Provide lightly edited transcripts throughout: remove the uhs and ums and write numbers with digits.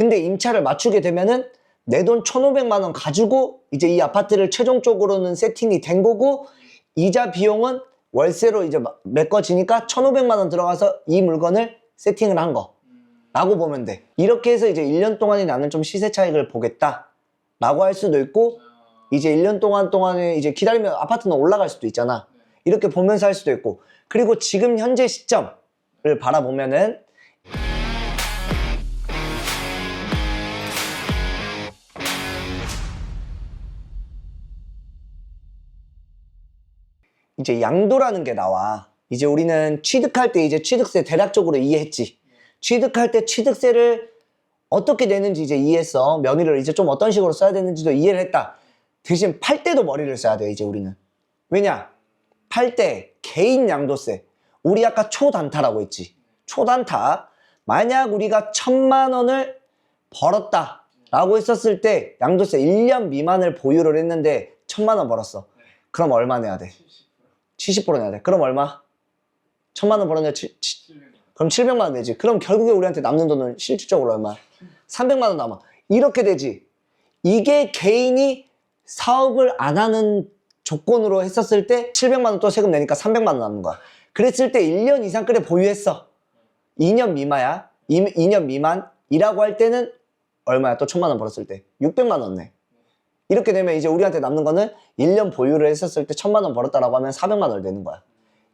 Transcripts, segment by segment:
근데 임차를 맞추게 되면은 내 돈 1,500만 원 가지고 이제 이 아파트를 최종적으로는 세팅이 된 거고, 이자 비용은 월세로 이제 메꿔지니까 1,500만 원 들어가서 이 물건을 세팅을 한 거 라고 보면 돼. 이렇게 해서 이제 1년 동안이 나는 좀 시세 차익을 보겠다 라고 할 수도 있고, 이제 1년 동안에 이제 기다리면 아파트는 올라갈 수도 있잖아. 이렇게 보면서 할 수도 있고, 그리고 지금 현재 시점을 바라보면은 이제 양도라는 게 나와. 이제 우리는 취득할 때 이제 취득세 대략적으로 이해했지. 취득할 때 취득세를 어떻게 내는지 이제 이해했어. 명의를 이제 좀 어떤 식으로 써야 되는지도 이해를 했다. 대신 팔 때도 머리를 써야 돼, 이제 우리는. 왜냐? 팔 때 개인 양도세. 우리 아까 초단타라고 했지. 초단타. 만약 우리가 1,000만 원을 벌었다 라고 했었을 때 양도세 1년 미만을 보유를 했는데 1,000만 원 벌었어. 그럼 얼마 내야 돼? 70% 내야 돼. 그럼 얼마? 1,000만 원 벌었는데 그럼 700만 원 내지. 그럼 결국에 우리한테 남는 돈은 실질적으로 얼마? 300만 원 남아. 이렇게 되지. 이게 개인이 사업을 안 하는 조건으로 했었을 때 700만 원 또 세금 내니까 300만 원 남는 거야. 그랬을 때 1년 이상 끓여 보유했어. 2년 미만이야. 2년 미만이라고 할 때는 얼마야? 또 1,000만 원 벌었을 때 600만 원 내. 이렇게 되면 이제 우리한테 남는 거는 1년 보유를 했었을 때 1,000만 원 벌었다라고 하면 400만 원을 내는 거야.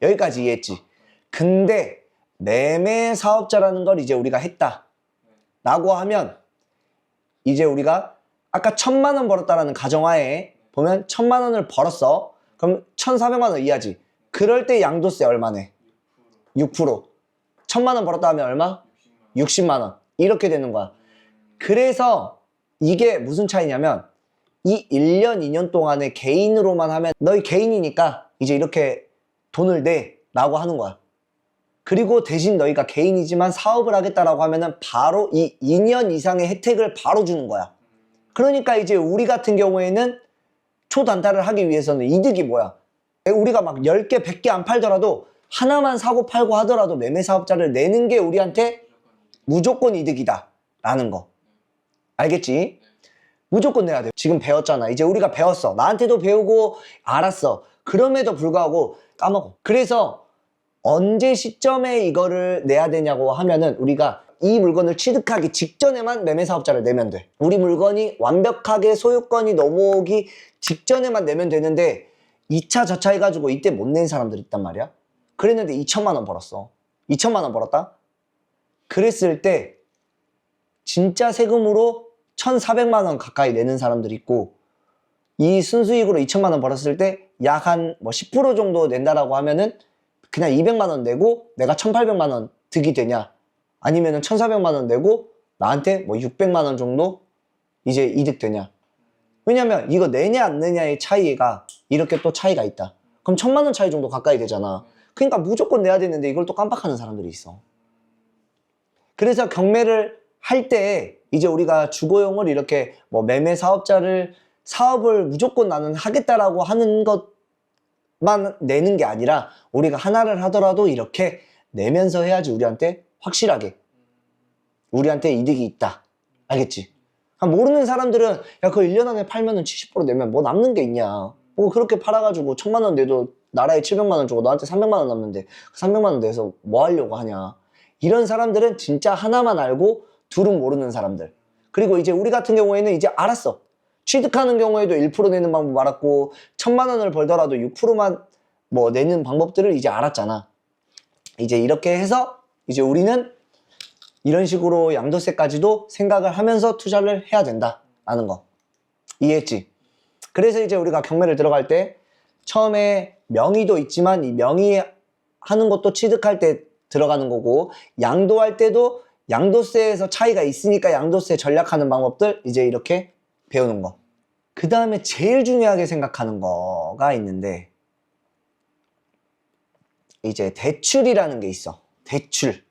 여기까지 이해했지? 근데 매매 사업자라는 걸 이제 우리가 했다 라고 하면 이제 우리가 아까 1,000만 원 벌었다라는 가정하에 보면 1,000만 원을 벌었어. 그럼 1,400만 원 이하지. 그럴 때 양도세 얼마 내? 6%. 1,000만 원 벌었다 하면 얼마? 60만 원. 이렇게 되는 거야. 그래서 이게 무슨 차이냐면 이 1년, 2년 동안에 개인으로만 하면 너희 개인이니까 이제 이렇게 돈을 내 라고 하는 거야. 그리고 대신 너희가 개인이지만 사업을 하겠다라고 하면은 바로 이 2년 이상의 혜택을 바로 주는 거야. 그러니까 이제 우리 같은 경우에는 초단타를 하기 위해서는 이득이 뭐야? 우리가 막 10개, 100개 안 팔더라도 하나만 사고 팔고 하더라도 매매 사업자를 내는 게 우리한테 무조건 이득이다 라는 거. 알겠지? 무조건 내야 돼. 지금 배웠잖아. 이제 우리가 배웠어. 나한테도 배우고 알았어. 그럼에도 불구하고 까먹어. 그래서 언제 시점에 이거를 내야 되냐고 하면은 우리가 이 물건을 취득하기 직전에만 매매사업자를 내면 돼. 우리 물건이 완벽하게 소유권이 넘어오기 직전에만 내면 되는데 2차 저차 해가지고 이때 못 낸 사람들이 있단 말이야. 그랬는데 2,000만 원 벌었어. 2,000만 원 벌었다? 그랬을 때 진짜 세금으로 1,400만 원 가까이 내는 사람들이 있고, 이 순수익으로 2,000만 원 벌었을 때 약 한 뭐 10% 정도 낸다라고 하면은 그냥 200만 원 내고 내가 1,800만 원 득이 되냐, 아니면은 1,400만 원 내고 나한테 뭐 600만 원 정도 이제 이득 되냐. 왜냐면 이거 내냐 안 내냐의 차이가 이렇게 또 차이가 있다. 그럼 1,000만 원 차이 정도 가까이 되잖아. 그러니까 무조건 내야 되는데 이걸 또 깜빡하는 사람들이 있어. 그래서 경매를 할 때 이제 우리가 주거용을 이렇게 뭐 매매 사업자를 사업을 무조건 나는 하겠다라고 하는 것만 내는 게 아니라 우리가 하나를 하더라도 이렇게 내면서 해야지 우리한테 확실하게 우리한테 이득이 있다. 알겠지? 모르는 사람들은 야 그거 1년 안에 팔면은 70% 내면 뭐 남는 게 있냐. 뭐 그렇게 팔아가지고 1,000만 원 내도 나라에 700만 원 주고 너한테 300만 원 남는데 300만 원 내서 뭐 하려고 하냐. 이런 사람들은 진짜 하나만 알고 둘은 모르는 사람들. 그리고 이제 우리 같은 경우에는 이제 알았어. 취득하는 경우에도 1% 내는 방법 알았고 1,000만 원을 벌더라도 6%만 뭐 내는 방법들을 이제 알았잖아. 이제 이렇게 해서 이제 우리는 이런 식으로 양도세까지도 생각을 하면서 투자를 해야 된다라는 거. 이해했지? 그래서 이제 우리가 경매를 들어갈 때 처음에 명의도 있지만 이 명의 하는 것도 취득할 때 들어가는 거고, 양도할 때도 양도세에서 차이가 있으니까 양도세 전략하는 방법들 이제 이렇게 배우는 거. 그 다음에 제일 중요하게 생각하는 거가 있는데 이제 대출이라는 게 있어. 대출.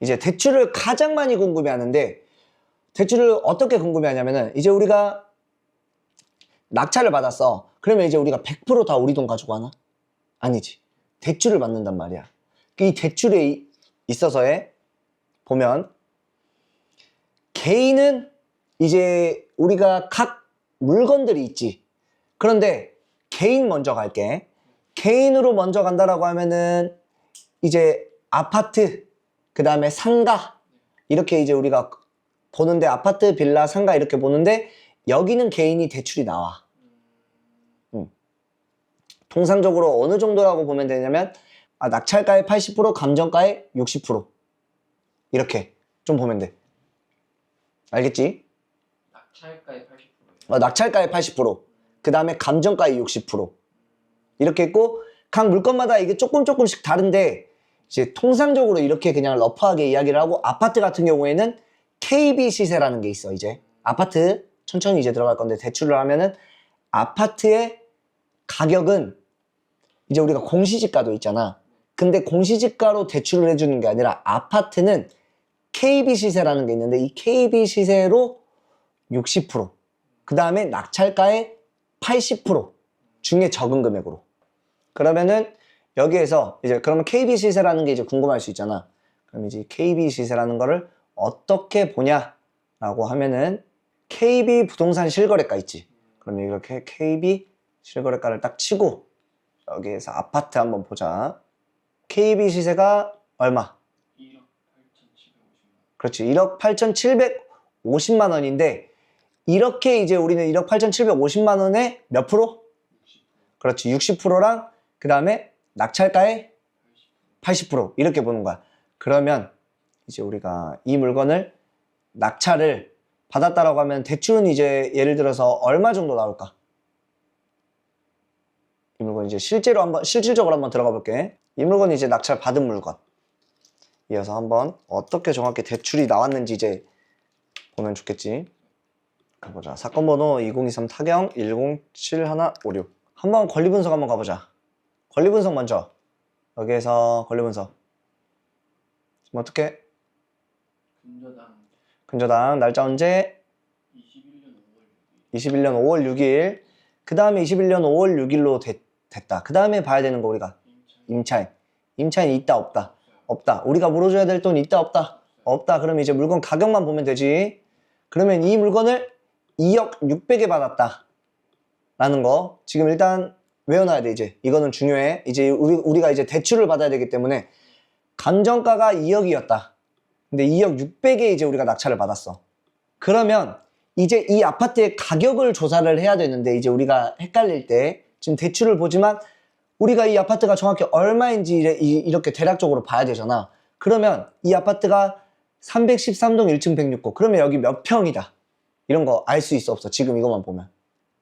이제 대출을 가장 많이 궁금해하는데, 대출을 어떻게 궁금해하냐면은 이제 우리가 낙찰을 받았어. 그러면 이제 우리가 100% 다 우리 돈 가지고 하나? 아니지. 대출을 받는단 말이야. 이 대출에 있어서에 보면 개인은 이제 우리가 각 물건들이 있지. 그런데 개인 먼저 갈게. 개인으로 먼저 간다라고 하면은 이제 아파트, 그 다음에 상가, 이렇게 이제 우리가 보는데, 아파트, 빌라, 상가 이렇게 보는데 여기는 개인이 대출이 나와. 통상적으로 어느 정도라고 보면 되냐면 낙찰가의 80%, 감정가의 60% 이렇게 좀 보면 돼. 알겠지? 낙찰가의 80%예요. 낙찰가의 80%, 그 다음에 감정가의 60% 이렇게 있고, 각 물건마다 이게 조금씩 다른데 이제 통상적으로 이렇게 그냥 러프하게 이야기를 하고, 아파트 같은 경우에는 KB 시세라는 게 있어. 이제 아파트 천천히 이제 들어갈 건데, 대출을 하면은 아파트의 가격은 이제 우리가 공시지가도 있잖아. 근데 공시지가로 대출을 해주는 게 아니라 아파트는 KB 시세라는 게 있는데, 이 KB 시세로 60%, 그 다음에 낙찰가의 80% 중에 적은 금액으로. 그러면은 여기에서 이제 그러면 KB 시세라는 게 이제 궁금할 수 있잖아. 그럼 이제 KB 시세라는 거를 어떻게 보냐라고 하면은 KB 부동산 실거래가 있지. 그럼 이렇게 KB 실거래가를 딱 치고 여기에서 아파트 한번 보자. KB 시세가 얼마? 1억 8,750만. 그렇지. 1억 8,750만 원인데, 이렇게 이제 우리는 1억 8,750만 원에 몇 프로? 60%. 그렇지. 60%랑 그 다음에 낙찰가의 80% 이렇게 보는 거야. 그러면 이제 우리가 이 물건을 낙찰을 받았다라고 하면 대출은 이제 예를 들어서 얼마 정도 나올까? 이 물건 이제 실질적으로 한번 들어가 볼게. 이 물건이 이제 낙찰 받은 물건. 이어서 한번 어떻게 정확히 대출이 나왔는지 이제 보면 좋겠지. 가보자. 사건 번호 2023 타경 107156. 한번 권리 분석 한번 가보자. 권리 분석 먼저. 여기에서 권리 분석. 지금 어떻게? 근저당 날짜 언제? 21년 5월 6일. 그 다음에 21년 5월 6일로 됐다. 그 다음에 봐야 되는 거 우리가 임차인. 임차인 있다 없다? 없다. 우리가 물어줘야 될 돈 있다 없다? 없다. 그러면 이제 물건 가격만 보면 되지. 그러면 이 물건을 2억 600에 받았다 라는 거 지금 일단 외워놔야 돼. 이제 이거는 중요해. 이제 우리가 이제 대출을 받아야 되기 때문에 감정가가 2억이었다. 근데 2억 600에 이제 우리가 낙찰을 받았어. 그러면 이제 이 아파트의 가격을 조사를 해야 되는데, 이제 우리가 헷갈릴 때 지금 대출을 보지만 우리가 이 아파트가 정확히 얼마인지 이렇게 대략적으로 봐야 되잖아. 그러면 이 아파트가 313동 1층 106호. 그러면 여기 몇 평이다. 이런 거 알 수 있어 없어? 지금 이것만 보면.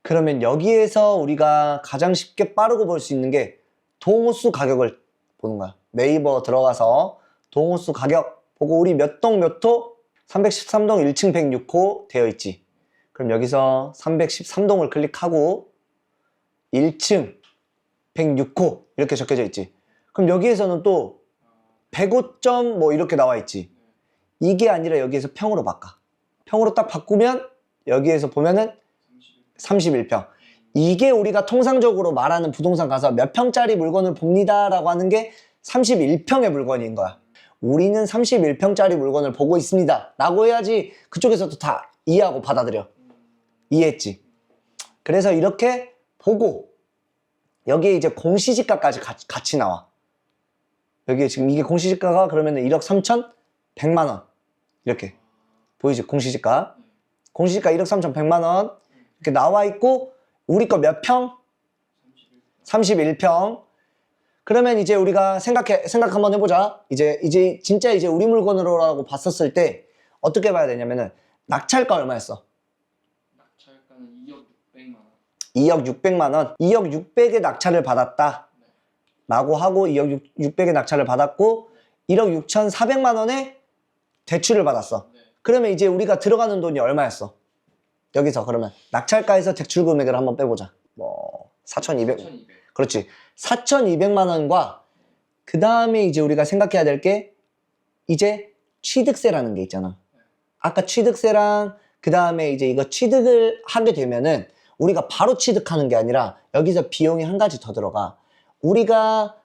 그러면 여기에서 우리가 가장 쉽게 빠르고 볼 수 있는 게 동호수 가격을 보는 거야. 네이버 들어가서 동호수 가격 보고 우리 몇 동 몇 호? 313동 1층 106호 되어 있지. 그럼 여기서 313동을 클릭하고 1층 106호 이렇게 적혀져 있지. 그럼 여기에서는 또 105점 뭐 이렇게 나와 있지. 이게 아니라 여기에서 평으로 바꿔. 평으로 딱 바꾸면 여기에서 보면은 31평. 이게 우리가 통상적으로 말하는 부동산 가서 몇 평짜리 물건을 봅니다 라고 하는 게 31평의 물건인 거야. 우리는 31평짜리 물건을 보고 있습니다 라고 해야지 그쪽에서도 다 이해하고 받아들여. 이해했지? 그래서 이렇게 보고 여기에 이제 공시지가까지 같이 나와. 여기에 지금 이게 공시지가가 그러면 1억 3,100만 원 이렇게 보이지? 공시지가 1억 3,100만 원 이렇게 나와 있고, 우리 거 몇 평? 31평. 그러면 이제 우리가 생각 한번 해보자. 이제 진짜 이제 우리 물건으로라고 봤었을 때 어떻게 봐야 되냐면은 낙찰가 얼마였어? 낙찰가는 2억 600만 원. 2억 600만 원. 2억 600에 낙찰을 받았다. 라고 하고 2억 600에 낙찰을 받았고 1억 6,400만 원에 대출을 받았어. 그러면 이제 우리가 들어가는 돈이 얼마였어? 여기서 그러면 낙찰가에서 대출 금액을 한번 빼보자. 뭐 4,200. 그렇지. 4,200만 원과 그 다음에 이제 우리가 생각해야 될 게 이제 취득세라는 게 있잖아. 아까 취득세랑 그 다음에 이제 이거 취득을 하게 되면은 우리가 바로 취득하는 게 아니라 여기서 비용이 한 가지 더 들어가. 우리가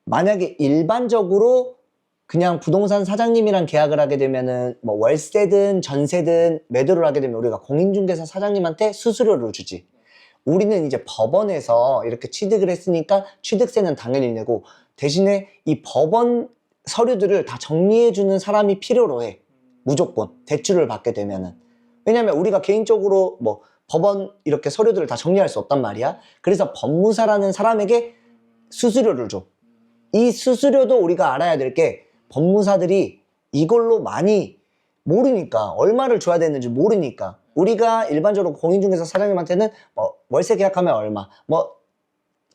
만약에 일반적으로 그냥 부동산 사장님이랑 계약을 하게 되면은 뭐 월세든 전세든 매도를 하게 되면 우리가 공인중개사 사장님한테 수수료를 주지. 우리는 이제 법원에서 이렇게 취득을 했으니까 취득세는 당연히 내고 대신에 이 법원 서류들을 다 정리해주는 사람이 필요로 해. 무조건 대출을 받게 되면은. 왜냐면 우리가 개인적으로 뭐 법원 이렇게 서류들을 다 정리할 수 없단 말이야. 그래서 법무사라는 사람에게 수수료를 줘. 이 수수료도 우리가 알아야 될 게 법무사들이 이걸로 많이 모르니까 얼마를 줘야 되는지 모르니까 우리가 일반적으로 공인중개사 사장님한테는 뭐 월세 계약하면 얼마 뭐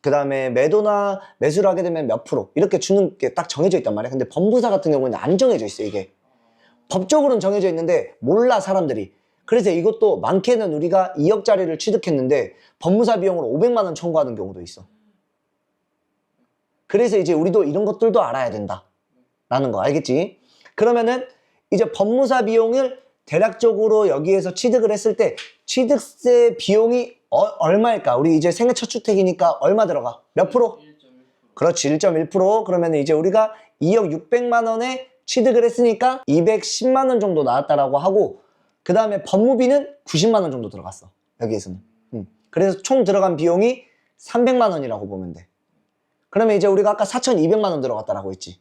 그 다음에 매도나 매수를 하게 되면 몇 프로 이렇게 주는 게 딱 정해져 있단 말이야. 근데 법무사 같은 경우는 안 정해져 있어. 이게 법적으로는 정해져 있는데 몰라 사람들이. 그래서 이것도 많게는 우리가 2억짜리를 취득했는데 법무사 비용으로 500만 원 청구하는 경우도 있어. 그래서 이제 우리도 이런 것들도 알아야 된다 라는 거 알겠지? 그러면은 이제 법무사 비용을 대략적으로 여기에서 취득을 했을 때 취득세 비용이 얼마일까? 우리 이제 생애 첫 주택이니까 얼마 들어가? 몇 프로? 1.1%. 그렇지, 1.1%. 그러면 이제 우리가 2억 600만 원에 취득을 했으니까 210만 원 정도 나왔다라고 하고 그 다음에 법무비는 90만 원 정도 들어갔어. 여기에서는. 그래서 총 들어간 비용이 300만 원이라고 보면 돼. 그러면 이제 우리가 아까 4,200만 원 들어갔다라고 했지.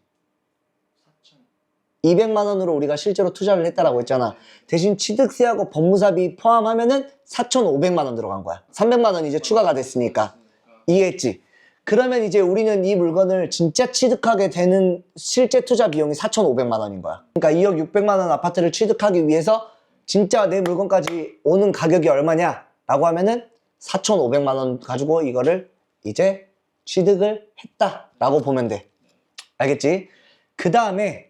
200만 원으로 우리가 실제로 투자를 했다라고 했잖아. 대신 취득세하고 법무사비 포함하면은 4,500만 원 들어간 거야. 300만 원 이제 추가가 됐으니까. 이해했지? 그러면 이제 우리는 이 물건을 진짜 취득하게 되는 실제 투자 비용이 4,500만 원인 거야. 그러니까 2억 600만 원 아파트를 취득하기 위해서 진짜 내 물건까지 오는 가격이 얼마냐? 라고 하면은 4,500만 원 가지고 이거를 이제 취득을 했다라고 보면 돼. 알겠지? 그 다음에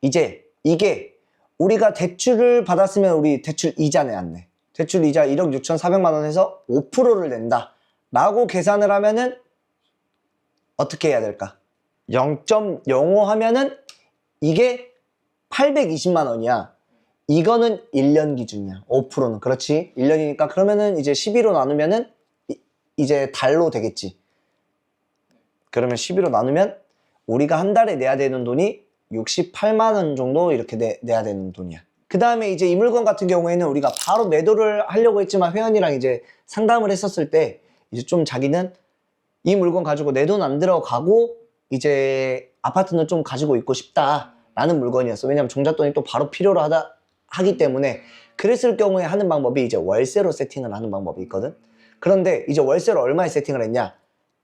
이제 이게 우리가 대출을 받았으면 우리 대출 이자 내야. 대출 이자 1억 6,400만 원 해서 5%를 낸다 라고 계산을 하면은 어떻게 해야 될까? 0.05 하면은 이게 820만 원이야. 이거는 1년 기준이야. 5%는. 그렇지? 1년이니까 그러면은 이제 12로 나누면은 이제 달로 되겠지. 그러면 12로 나누면 우리가 한 달에 내야 되는 돈이 68만 원 정도 이렇게 내야 되는 돈이야. 그 다음에 이제 이 물건 같은 경우에는 우리가 바로 매도를 하려고 했지만 회원이랑 이제 상담을 했었을 때 이제 좀 자기는 이 물건 가지고 내 돈 안 들어가고 이제 아파트는 좀 가지고 있고 싶다라는 물건이었어. 왜냐면 종잣돈이 또 바로 필요로 하기 때문에. 그랬을 경우에 하는 방법이 이제 월세로 세팅을 하는 방법이 있거든. 그런데 이제 월세로 얼마에 세팅을 했냐?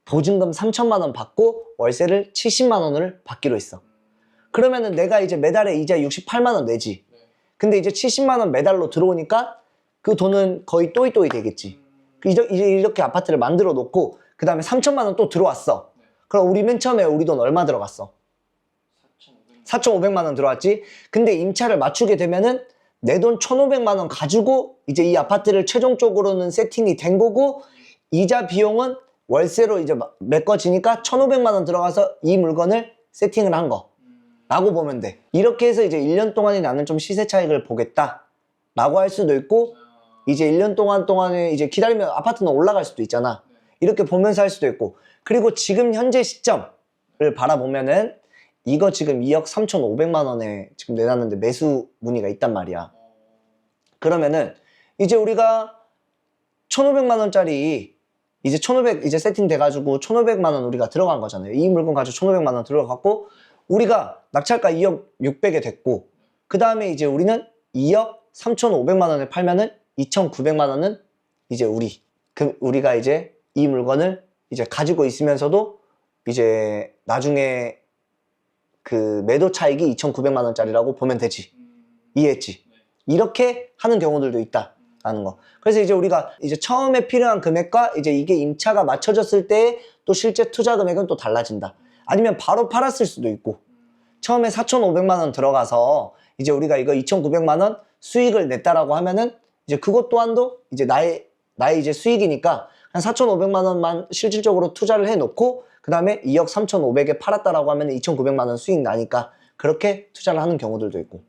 보증금 3천만 원 받고 월세를 70만 원을 받기로 했어. 그러면은 내가 이제 매달에 이자 68만 원 내지. 근데 이제 70만 원 매달로 들어오니까 그 돈은 거의 또이또이 되겠지. 이제 이렇게 아파트를 만들어 놓고 그 다음에 3천만 원 또 들어왔어. 그럼 우리 맨 처음에 우리 돈 얼마 들어갔어? 4,500만 원 들어왔지. 근데 임차를 맞추게 되면은 내 돈 1,500만 원 가지고 이제 이 아파트를 최종적으로는 세팅이 된 거고 이자 비용은 월세로 이제 메꿔지니까 1,500만 원 들어가서 이 물건을 세팅을 한 거. 라고 보면 돼. 이렇게 해서 이제 1년 동안에 나는 좀 시세 차익을 보겠다 라고 할 수도 있고 이제 1년 동안에 이제 기다리면 아파트는 올라갈 수도 있잖아. 이렇게 보면서 할 수도 있고 그리고 지금 현재 시점을 바라보면은 이거 지금 2억 3,500만 원에 지금 내놨는데 매수 문의가 있단 말이야. 그러면은 이제 우리가 1,500만 원짜리 이제 1,500 이제 세팅 돼가지고 1,500만 원 우리가 들어간 거잖아요. 이 물건 가지고 1,500만 원 들어갔고 우리가 낙찰가 2억 600에 됐고 그 다음에 이제 우리는 2억 3,500만 원에 팔면은 2,900만 원은 이제 우리가 이제 이 물건을 이제 가지고 있으면서도 이제 나중에 그 매도 차익이 2,900만 원짜리라고 보면 되지. 이해했지? 이렇게 하는 경우들도 있다라는 거. 그래서 이제 우리가 이제 처음에 필요한 금액과 이제 이게 임차가 맞춰졌을 때 또 실제 투자 금액은 또 달라진다. 아니면 바로 팔았을 수도 있고 처음에 4,500만 원 들어가서 이제 우리가 이거 2,900만 원 수익을 냈다라고 하면은 이제 그것 또한도 이제 나의 이제 수익이니까 한 4,500만 원만 실질적으로 투자를 해놓고 그 다음에 2억 3,500에 팔았다라고 하면 2,900만 원 수익 나니까 그렇게 투자를 하는 경우들도 있고